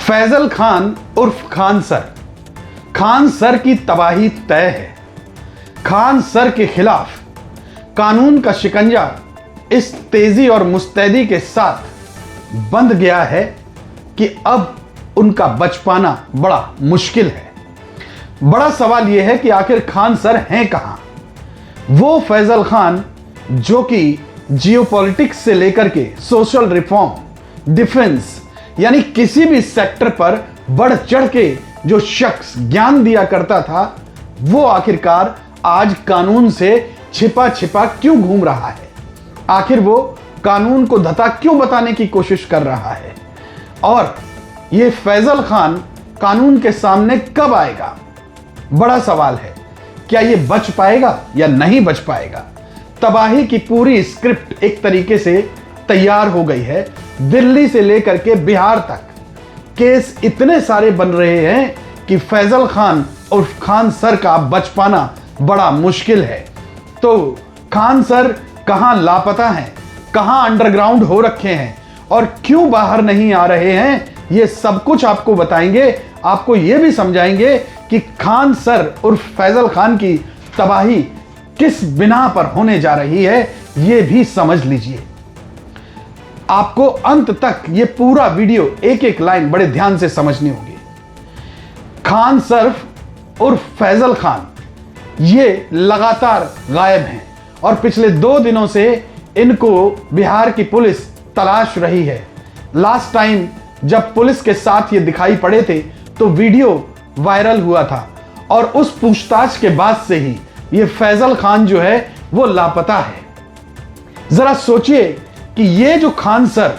फैजल खान उर्फ खान सर की तबाही तय है। खान सर के खिलाफ कानून का शिकंजा इस तेजी और मुस्तैदी के साथ बंध गया है कि अब उनका बच पाना बड़ा मुश्किल है। बड़ा सवाल यह है कि आखिर खान सर हैं कहां? वो फैजल खान जो कि जियोपॉलिटिक्स से लेकर के सोशल रिफॉर्म, डिफेंस यानी किसी भी सेक्टर पर बढ़ चढ़ के जो शख्स ज्ञान दिया करता था, वो आखिरकार आज कानून से छिपा छिपा क्यों घूम रहा है? आखिर वो कानून को धता क्यों बताने की कोशिश कर रहा है? और ये फैजल खान कानून के सामने कब आएगा? बड़ा सवाल है। क्या ये बच पाएगा या नहीं बच पाएगा? तबाही की पूरी स्क्रिप्ट एक तरीके से तैयार हो गई है। दिल्ली से लेकर के बिहार तक केस इतने सारे बन रहे हैं कि फैजल खान और खान सर का बच पाना बड़ा मुश्किल है। तो खान सर कहां लापता हैं, कहां अंडरग्राउंड हो रखे हैं और क्यों बाहर नहीं आ रहे हैं, ये सब कुछ आपको बताएंगे। आपको ये भी समझाएंगे कि खान सर उर्फ फैजल खान की तबाही किस बिना पर होने जा रही है, ये भी समझ लीजिए। आपको अंत तक ये पूरा वीडियो एक एक लाइन बड़े ध्यान से समझनी होगी। खान सर उर्फ फैजल खान ये लगातार गायब हैं और पिछले 2 दिनों से इनको बिहार की पुलिस तलाश रही है। लास्ट टाइम जब पुलिस के साथ ये दिखाई पड़े थे तो वीडियो वायरल हुआ था और उस पूछताछ के बाद से ही ये फैजल खान जो है वो लापता है। जरा सोचिए कि ये जो खान सर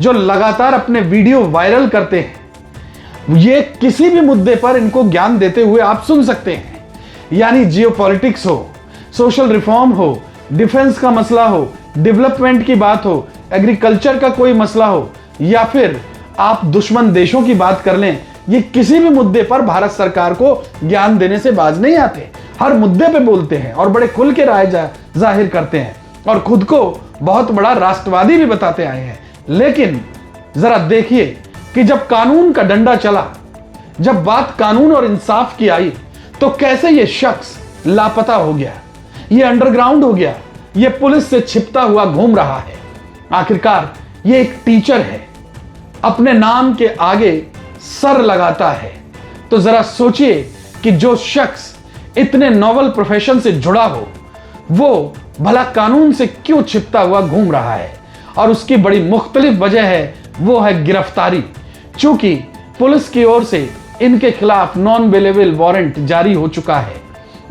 जो लगातार अपने वीडियो वायरल करते हैं, ये किसी भी मुद्दे पर इनको ज्ञान देते हुए आप सुन सकते हैं। यानी जियोपॉलिटिक्स हो, सोशल रिफॉर्म हो, डिफेंस का मसला हो, डेवलपमेंट की बात हो, एग्रीकल्चर का कोई मसला हो, या फिर आप दुश्मन देशों की बात कर लें, ये किसी भी मुद्दे पर भारत सरकार को ज्ञान देने से बाज नहीं आते। हर मुद्दे पे बोलते हैं और बड़े खुल के राय जाहिर करते हैं और खुद को बहुत बड़ा राष्ट्रवादी भी बताते आए हैं। लेकिन जरा देखिए कि जब कानून का डंडा चला, जब बात कानून और इंसाफ की आई, तो कैसे ये शख्स लापता हो गया, ये अंडरग्राउंड हो गया, ये पुलिस से छिपता हुआ घूम रहा है। आखिरकार ये एक टीचर है, अपने नाम के आगे सर लगाता है। तो जरा सोचिए कि जो शख्स इतने नोबल प्रोफेशन से जुड़ा हो, वो भला कानून से क्यों छिपता हुआ घूम रहा है? और उसकी बड़ी मुख्तलिफ वजह है, वो है गिरफ्तारी। चूंकि पुलिस की ओर से इनके खिलाफ नॉन बेलेबल वारंट जारी हो चुका है।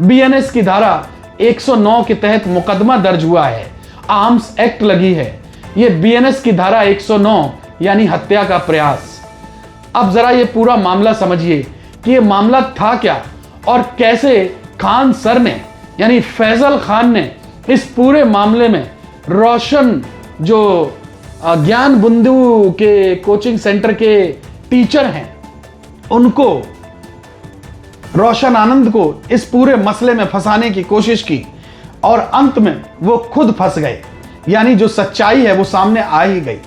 बीएनएस की धारा 109 के तहत मुकदमा दर्ज हुआ है, आर्म्स एक्ट लगी है। ये बीएनएस की धारा 109 यानी हत्या का प्रयास। अब जरा ये पूरा मामला समझिए कि ये मामला था क्या और कैसे खान सर ने यानी फैजल खान ने इस पूरे मामले में रोशन जो ज्ञान बिंदु के कोचिंग सेंटर के टीचर हैं, उनको, रोशन आनंद को इस पूरे मसले में फंसाने की कोशिश की और अंत में वो खुद फंस गए। यानी जो सच्चाई है वो सामने आ ही गई।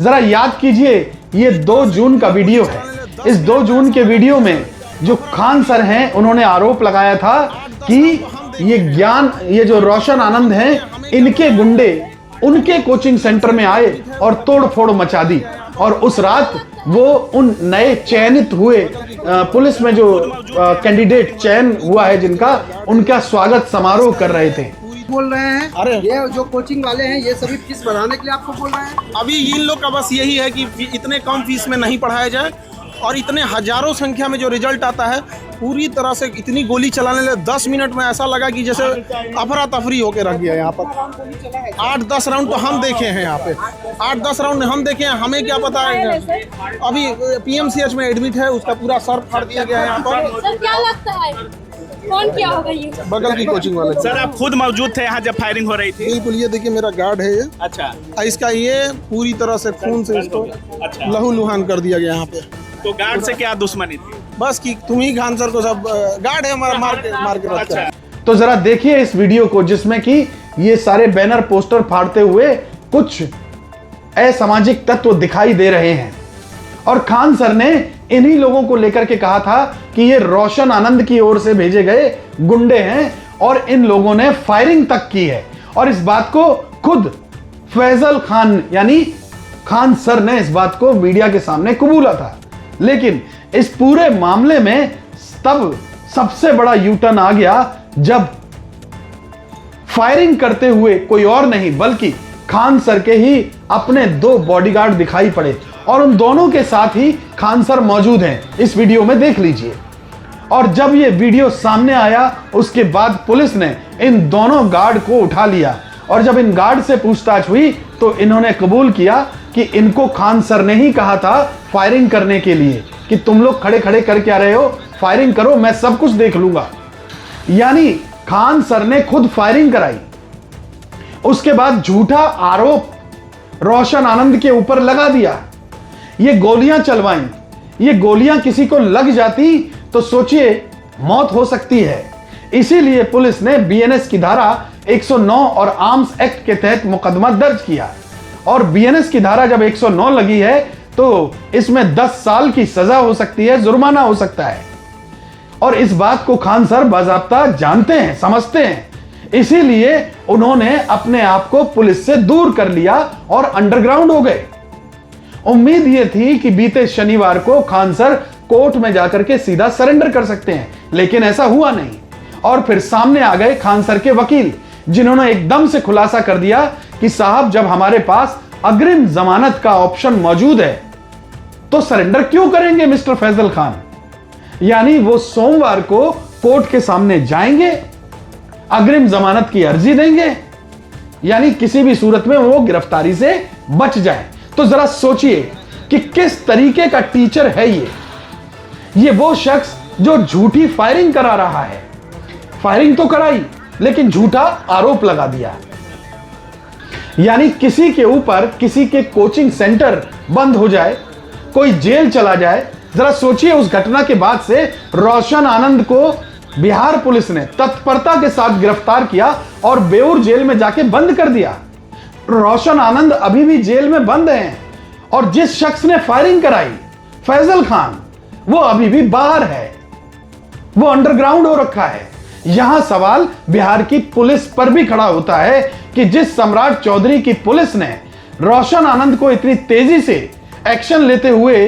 जरा याद कीजिए, ये 2 जून का वीडियो है। इस 2 जून के वीडियो में जो खान सर हैं, उन्होंने आरोप लगाया था कि ये जो रोशन आनंद हैं, इनके गुंडे उनके कोचिंग सेंटर में आए और तोड़फोड़ मचा दी। और उस रात वो उन नए चयनित हुए पुलिस में जो कैंडिडेट चयन हुआ है जिनका, उनका स्वागत समारोह कर रहे थे। बोल रहे हैं, अरे ये जो कोचिंग वाले हैं ये सभी फीस बढ़ाने के लिए आपको बोल रहे हैं। अभी इन लोग का बस यही है कि इतने कम फीस में नहीं पढ़ाया जाए और इतने हजारों संख्या में जो रिजल्ट आता है, पूरी तरह से इतनी गोली चलाने लगे। 10 मिनट में ऐसा लगा कि जैसे अफरा तफरी होके रख दिया। यहाँ पर 8-10 राउंड तो हम देखे हैं, यहाँ पे 8-10 राउंड हम देखे हैं। हमें क्या पता है, अभी पीएमसीएच में एडमिट है, उसका पूरा सर फाड़ दिया गया है। यहाँ पर सर क्या लगता है कौन क्या होगा? ये बगल की कोचिंग वाले। सर आप खुद मौजूद थे यहाँ जब फायरिंग हो रही थी? बिल्कुल, ये देखिए मेरा गार्ड है ये। अच्छा, इसका ये पूरी तरह से खून से इसको लहूलुहान कर दिया गया यहाँ पे। तो गार्ड से क्या दुश्मनी थी? बस कि तुम ही खान सर को सब गार्ड है हमारा मार के रखता है। तो जरा देखिए इस वीडियो को, जिसमें कि ये सारे बैनर पोस्टर फाड़ते हुए कुछ असामाजिक तत्व दिखाई दे रहे हैं और खान सर ने इन्हीं लोगों को लेकर के कहा था कि ये रोशन आनंद की ओर से भेजे गए गुंडे हैं और इन लोगों ने फायरिंग तक की है। और इस बात को खुद फैजल खान यानी खान सर ने इस बात को मीडिया के सामने कबूला था। लेकिन इस पूरे मामले में तब सबसे बड़ा यू टर्न आ गया जब फायरिंग करते हुए कोई और नहीं बल्कि खान सर के ही अपने 2 बॉडीगार्ड दिखाई पड़े और उन दोनों के साथ ही खान सर मौजूद हैं। इस वीडियो में देख लीजिए। और जब ये वीडियो सामने आया उसके बाद पुलिस ने इन दोनों गार्ड को उठा लिया और जब इन गार्ड से पूछताछ हुई तो इन्होंने कबूल किया कि इनको खान सर ने ही कहा था फायरिंग करने के लिए कि तुम लोग खड़े खड़े कर क्या रहे हो, फायरिंग करो, मैं सब कुछ देख लूंगा। यानी खान सर ने खुद फायरिंग कराई। उसके बाद झूठा आरोप रोशन आनंद के ऊपर लगा दिया। ये गोलियां चलवाई, ये गोलियां किसी को लग जाती तो सोचिए मौत हो सकती है। इसीलिए पुलिस ने बीएनएस की धारा 109 और आर्म्स एक्ट के तहत मुकदमा दर्ज किया। और बीएनएस की धारा जब 109 लगी है तो इसमें 10 साल की सजा हो सकती है, जुर्माना हो सकता है। और इस बात को खान सर बाज़ाब्ता जानते हैं, समझते हैं। इसीलिए उन्होंने अपने आप को पुलिस से दूर कर लिया और अंडरग्राउंड हो गए। उम्मीद यह थी कि बीते शनिवार को खान सर कोर्ट में जाकर के सीधा सरेंडर कर सकते हैं, लेकिन ऐसा हुआ नहीं। और फिर सामने आ गए खान सर के वकील, जिन्होंने एकदम से खुलासा कर दिया कि साहब जब हमारे पास अग्रिम जमानत का ऑप्शन मौजूद है तो सरेंडर क्यों करेंगे मिस्टर फैजल खान। यानी वो सोमवार को कोर्ट के सामने जाएंगे, अग्रिम जमानत की अर्जी देंगे, यानी किसी भी सूरत में वो गिरफ्तारी से बच जाए। तो जरा सोचिए कि किस तरीके का टीचर है ये वो शख्स जो झूठी फायरिंग करा रहा है। फायरिंग तो कराई लेकिन झूठा आरोप लगा दिया। यानी किसी के ऊपर किसी के कोचिंग सेंटर बंद हो जाए, कोई जेल चला जाए। जरा सोचिए उस घटना के बाद से रोशन आनंद को बिहार पुलिस ने तत्परता के साथ गिरफ्तार किया और बेऊर जेल में जाके बंद कर दिया। रोशन आनंद अभी भी जेल में बंद हैं और जिस शख्स ने फायरिंग कराई फैजल खान, वो अभी भी बाहर है, वो अंडरग्राउंड हो रखा है। यहां सवाल बिहार की पुलिस पर भी खड़ा होता है कि जिस सम्राट चौधरी की पुलिस ने रोशन आनंद को इतनी तेजी से एक्शन लेते हुए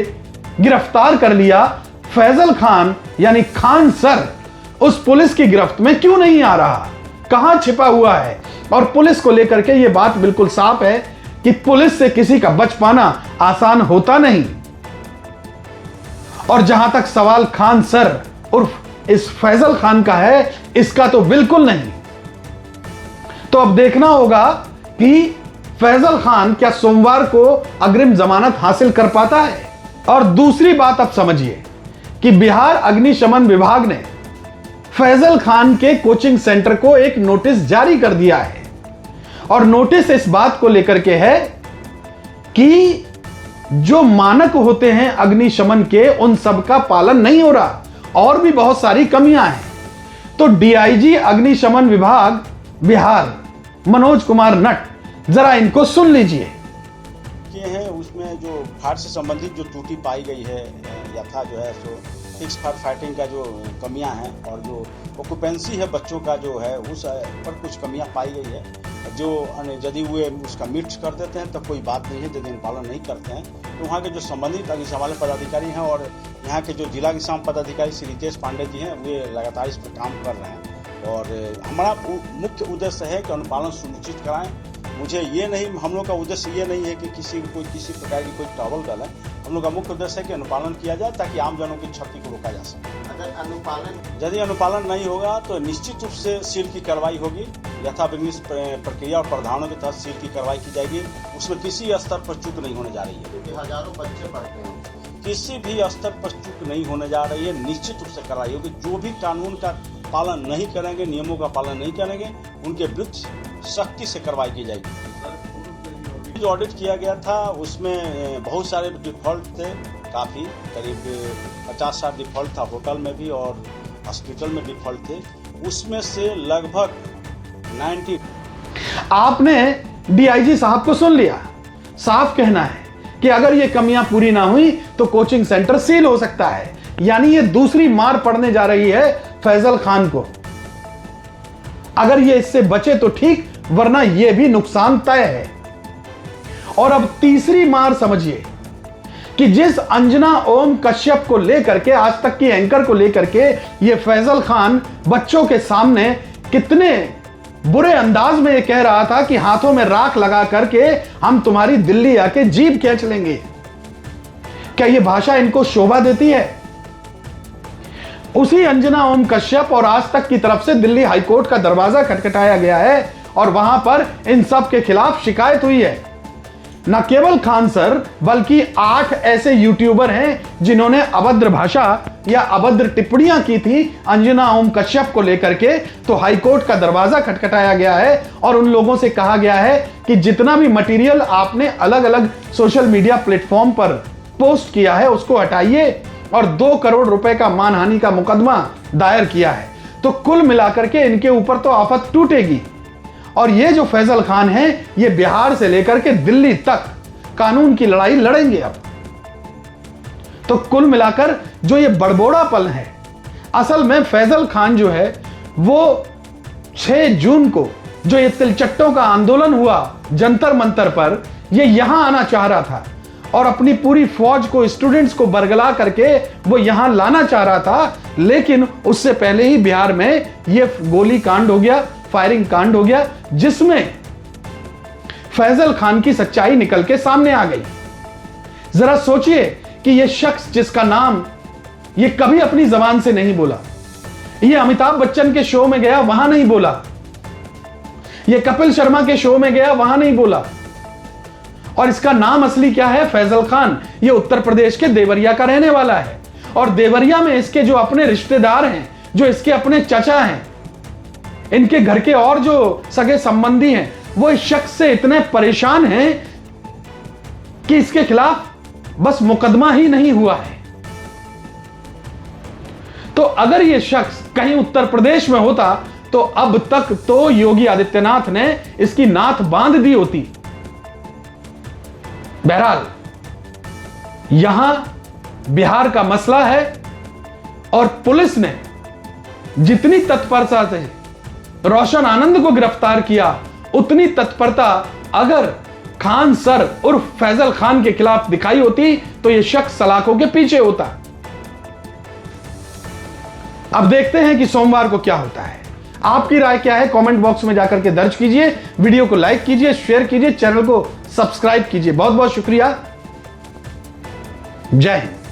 गिरफ्तार कर लिया, फैजल खान यानी खान सर उस पुलिस की गिरफ्त में क्यों नहीं आ रहा, कहां छिपा हुआ है। और पुलिस को लेकर के यह बात बिल्कुल साफ है कि पुलिस से किसी का बच पाना आसान होता नहीं। और जहां तक सवाल खान सर उर्फ इस फैजल खान का है, इसका तो बिल्कुल नहीं। तो अब देखना होगा कि फैजल खान क्या सोमवार को अग्रिम जमानत हासिल कर पाता है। और दूसरी बात अब समझिए कि बिहार अग्निशमन विभाग ने फैजल खान के कोचिंग सेंटर को एक नोटिस जारी कर दिया है। और नोटिस इस बात को लेकर के है कि जो मानक होते हैं अग्निशमन के, उन सब का पालन नहीं हो रहा और भी बहुत सारी कमियां हैं। तो डीआईजी अग्निशमन विभाग बिहार मनोज कुमार नट, जरा इनको सुन लीजिए। है उसमें जो फायर से संबंधित जो त्रुटि पाई गई है यथा जो है सो फिक्स फायर फाइटिंग का जो कमियां हैं और जो ऑक्यूपेंसी है बच्चों का जो है उस पर कुछ कमियां पाई गई है। जो यदि वे उसका मीट कर देते हैं तो कोई बात नहीं है, यदि पालन नहीं करते हैं तो वहाँ के जो संबंधित अग्निशमन पदाधिकारी हैं और यहाँ के जो जिला अग्निशमन पदाधिकारी श्री रितेश पांडे जी हैं, वे लगातार इस पर काम कर रहे हैं। और हमारा मुख्य उद्देश्य है कि अनुपालन सुनिश्चित कराएं। मुझे ये नहीं, हम लोग का उद्देश्य ये नहीं है कि किसी प्रकार की कोई ट्रबल डालें। हम लोग का मुख्य उद्देश्य है कि अनुपालन किया जाए ताकि आम जनों की क्षति को रोका जा सके। यदि अनुपालन नहीं होगा तो निश्चित रूप से सील की कार्रवाई होगी। यथाविधि प्रक्रिया और प्रावधानों के तहत सील की कार्रवाई की जाएगी। उसमें किसी स्तर पर चूक नहीं होने जा रही है, क्योंकि हजारों बच्चे पढ़ते हैं। किसी भी स्तर पर चूक नहीं होने जा रही है, निश्चित रूप से कार्रवाई होगी। जो भी कानून का पालन नहीं करेंगे, नियमों का पालन नहीं करेंगे, उनके विरुद्ध सख्ती से कार्रवाई की जाएगी। जो ऑडिट किया गया था उसमें बहुत सारे डिफॉल्ट थे, काफ़ी करीब 50-60 डिफॉल्ट था। होटल में भी और हॉस्पिटल में डिफॉल्ट थे। उसमें से लगभग 90। आपने डीआईजी साहब को सुन लिया। साफ कहना है कि अगर ये कमियां पूरी ना हुई तो कोचिंग सेंटर सील हो सकता है। यानी ये दूसरी मार पड़ने जा रही है फैजल खान को। अगर ये इससे बचे तो ठीक, वरना ये भी नुकसान तय है। और अब तीसरी मार समझिए कि जिस अंजना ओम कश्यप को लेकर के, आज तक की एंकर को लेकर के ये फैजल खान बच्चों के सामने कितने बुरे अंदाज में ये कह रहा था कि हाथों में राख लगा करके हम तुम्हारी दिल्ली आके जीभ खींच लेंगे, क्या ये भाषा इनको शोभा देती है? उसी अंजना ओम कश्यप और आज तक की तरफ से दिल्ली हाईकोर्ट का दरवाजा खटखटाया गया है और वहां पर इन सब के खिलाफ शिकायत हुई है। न केवल खान सर बल्कि 8 ऐसे यूट्यूबर हैं जिन्होंने अभद्र भाषा या अभद्र टिप्पणियां की थी अंजना ओम कश्यप को लेकर के। तो हाईकोर्ट का दरवाजा खटखटाया गया है और उन लोगों से कहा गया है कि जितना भी मटेरियल आपने अलग अलग सोशल मीडिया प्लेटफॉर्म पर पोस्ट किया है उसको हटाइए और 2 करोड़ रुपए का मानहानि का मुकदमा दायर किया है। तो कुल मिलाकर के इनके ऊपर तो आफत टूटेगी। और ये जो फैजल खान हैं ये बिहार से लेकर के दिल्ली तक कानून की लड़ाई लड़ेंगे अब। तो कुल मिलाकर जो ये बड़बोड़ा पल है, असल में फैजल खान जो है वो 6 जून को जो ये तिलचट्टों का आंदोलन हुआ जंतर मंतर पर, ये यहां आना चाह रहा था और अपनी पूरी फौज को, स्टूडेंट्स को बरगला करके वो यहां लाना चाह रहा था। लेकिन उससे पहले ही बिहार में ये गोली कांड हो गया, फायरिंग कांड हो गया, जिसमें फैजल खान की सच्चाई निकल के सामने आ गई। जरा सोचिए कि यह शख्स जिसका नाम ये कभी अपनी जबान से नहीं बोला, ये अमिताभ बच्चन के शो में गया वहां नहीं बोला, ये कपिल शर्मा के शो में गया वहां नहीं बोला, और इसका नाम असली क्या है? फैजल खान। ये उत्तर प्रदेश के देवरिया का रहने वाला है और देवरिया में इसके जो अपने रिश्तेदार हैं, जो इसके अपने चचा हैं, इनके घर के और जो सगे संबंधी हैं, वो इस शख्स से इतने परेशान हैं कि इसके खिलाफ बस मुकदमा ही नहीं हुआ है। तो अगर ये शख्स कहीं उत्तर प्रदेश में होता तो अब तक तो योगी आदित्यनाथ ने इसकी नाथ बांध दी होती। बहरहाल यहां बिहार का मसला है और पुलिस ने जितनी तत्परता से रोशन आनंद को गिरफ्तार किया, उतनी तत्परता अगर खान सर उर्फ फैजल खान के खिलाफ दिखाई होती तो यह शख्स सलाखों के पीछे होता। अब देखते हैं कि सोमवार को क्या होता है। आपकी राय क्या है? कमेंट बॉक्स में जाकर के दर्ज कीजिए, वीडियो को लाइक कीजिए, शेयर कीजिए, चैनल को सब्सक्राइब कीजिए। बहुत बहुत शुक्रिया। जय हिंद।